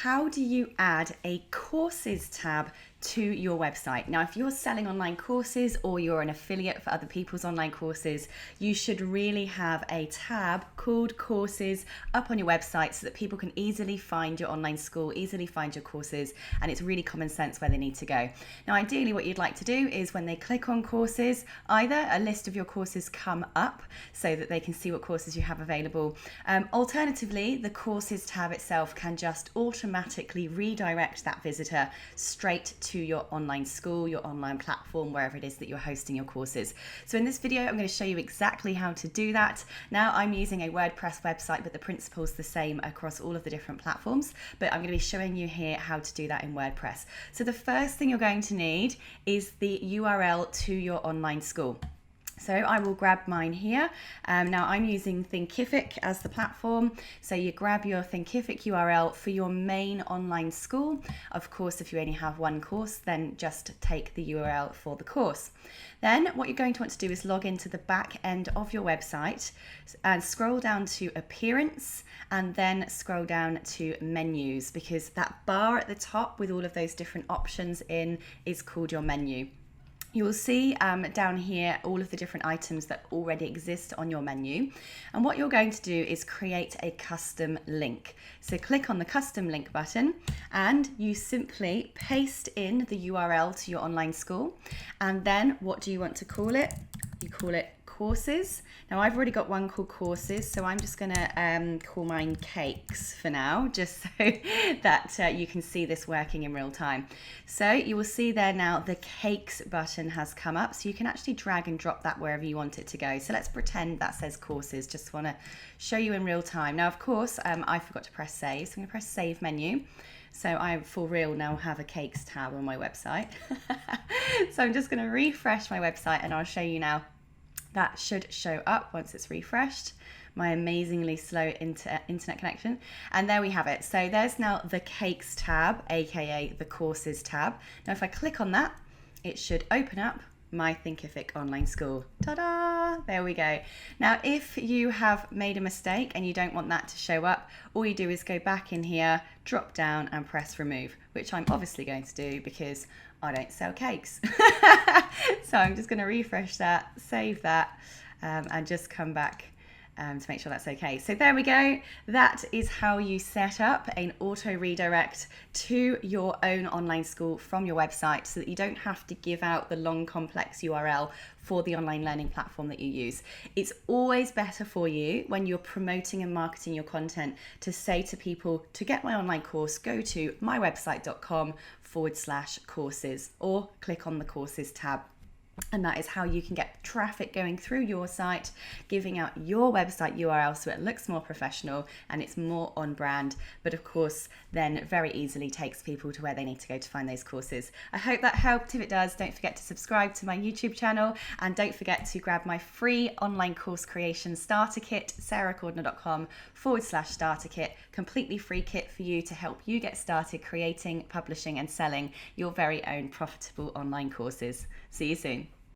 how do you add a courses tab to your website? Now, if you're selling online courses or you're an affiliate for other people's online courses, you should really have a tab called courses up on your website so that people can easily find your online school, easily find your courses, and it's really common sense where they need to go. Now, ideally what you'd like to do is when they click on courses, either a list of your courses come up so that they can see what courses you have available. Alternatively, the courses tab itself can just automatically redirect that visitor straight to your online school, your online platform, wherever it is that you're hosting your courses. So in this video, I'm going to show you exactly how to do that. Now, I'm using a WordPress website, but the principle's the same across all of the different platforms, but I'm going to be showing you here how to do that in WordPress. So the first thing you're going to need is the URL to your online school. So I will grab mine here. Now I'm using Thinkific as the platform. So you grab your Thinkific URL for your main online school. Of course, if you only have one course, then just take the URL for the course. Then what you're going to want to do is log into the back end of your website and scroll down to Appearance and then scroll down to Menus, because that bar at the top with all of those different options in is called your menu. You will see down here all of the different items that already exist on your menu. And what you're going to do is create a custom link. So click on the custom link button and you simply paste in the URL to your online school. And then what do you want to call it? You call it courses. Now I've already got one called courses, so I'm just gonna call mine cakes for now, just so that you can see this working in real time. So you will see there now the cakes button has come up, so you can actually drag and drop that wherever you want it to go. So let's pretend that says courses, just want to show you in real time. Now of course I forgot to press save, so I'm going to press save menu. So I, for real, now have a cakes tab on my website. So I'm just going to refresh my website and I'll show you now. That should show up once it's refreshed. My amazingly slow internet connection. And there we have it. So there's now the cakes tab, aka the courses tab. Now if I click on that, it should open up my Thinkific online school. Ta-da! There we go. Now, if you have made a mistake and you don't want that to show up, all you do is go back in here, drop down and press remove, which I'm obviously going to do because I don't sell cakes. So I'm just going to refresh that, save that, and just come back to make sure that's okay. So there we go. That is how you set up an auto redirect to your own online school from your website so that you don't have to give out the long complex URL for the online learning platform that you use. It's always better for you when you're promoting and marketing your content to say to people, to get my online course, go to mywebsite.com/courses or click on the courses tab. And that is how you can get traffic going through your site, giving out your website URL so it looks more professional and it's more on brand, but of course then very easily takes people to where they need to go to find those courses. I hope that helped. If it does, don't forget to subscribe to my YouTube channel and don't forget to grab my free online course creation starter kit, sarahcordiner.com/starter kit, completely free kit for you to help you get started creating, publishing and selling your very own profitable online courses. See you soon.